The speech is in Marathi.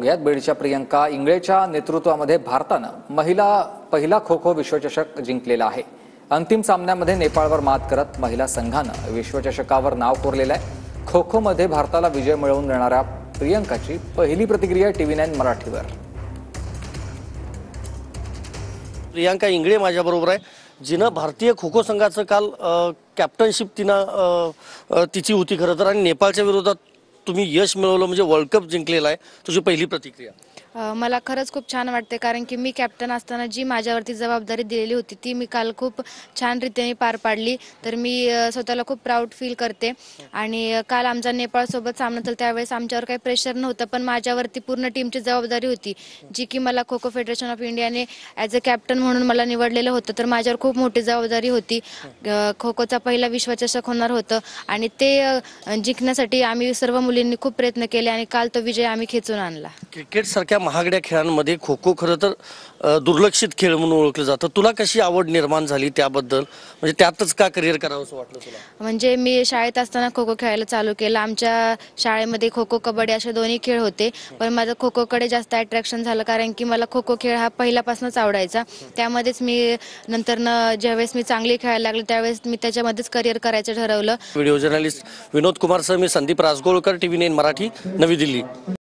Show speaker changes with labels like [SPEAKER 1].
[SPEAKER 1] बघूयात। बीडच्या प्रियंका इंगळेच्या नेतृत्वामध्ये भारतानं पहिला खो खो विश्वचषक जिंकलेला आहे। अंतिम सामन्यामध्ये नेपाळवर मात करत महिला संघानं विश्वचषकावर नाव कोरलेलं आहे। खो खो मध्ये भारताला विजय मिळवून देणाऱ्या प्रियंकाची पहिली प्रतिक्रिया TV9 मराठीवर।
[SPEAKER 2] प्रियंका इंगळे माझ्याबरोबर आहे, जिनं भारतीय खो खो संघाचं काल कॅप्टनशिप तिची होती खरं तर, आणि नेपाळच्या विरोधात तुम्ही यश मिळवलं म्हणजे वर्ल्ड कप जिंकलेला आहे। तुझी पहिली प्रतिक्रिया?
[SPEAKER 3] मला खरंच खूप छान वाटते, कारण की मी कॅप्टन असताना जी माझ्यावरती जबाबदारी दिलेली होती ती मी काल खूप छान रीतीने पार पाडली। तर मी स्वतःला खूप प्राऊड फील करते। आणि काल आमचा नेपाळसोबत सामना झाला त्यावेळेस आमच्यावर काही प्रेशर नव्हतं, पण माझ्यावरती पूर्ण टीमची जबाबदारी होती, जी की मला खो खो फेडरेशन ऑफ इंडियाने ॲज अ कॅप्टन म्हणून मला निवडलेलं होतं। तर माझ्यावर खूप मोठी जबाबदारी होती। खो खोचा पहिला विश्वचषक होणार होतं आणि ते जिंकण्यासाठी आम्ही सर्व मुलींनी खूप प्रयत्न केले आणि काल तो विजय आम्ही खेचून आणला।
[SPEAKER 2] क्रिकेट सारख्या महागड्या खेळांमध्ये खो खो खरं तर दुर्लक्षित खेळ म्हणून ओळखलं जातं। तुला कशी आवड निर्माण झाली त्याबद्दल, म्हणजे त्यातच का करिअर करावं असं वाटलं तुला?
[SPEAKER 3] म्हणजे मी शाळेत असताना खो खो खेळायला चालू केलं। आमच्या शाळेमध्ये खो खो कबड्डी असे दोन्ही खेळ होते, पण माझं खो खोकडे जास्त अट्रॅक्शन झालं, कारण की मला खो खो खेळ हा पहिल्यापासूनच आवडायचा। त्यामध्येच मी नंतरनं ज्यावेळेस मी चांगली खेळायला लागले त्यावेळेस मी त्याच्यामध्येच करिअर करायचं ठरवलं।
[SPEAKER 2] Video journalist Vinod Kumar sir, मी संदीप राजगोळकर, TV9 मराठी, नवी दिल्ली।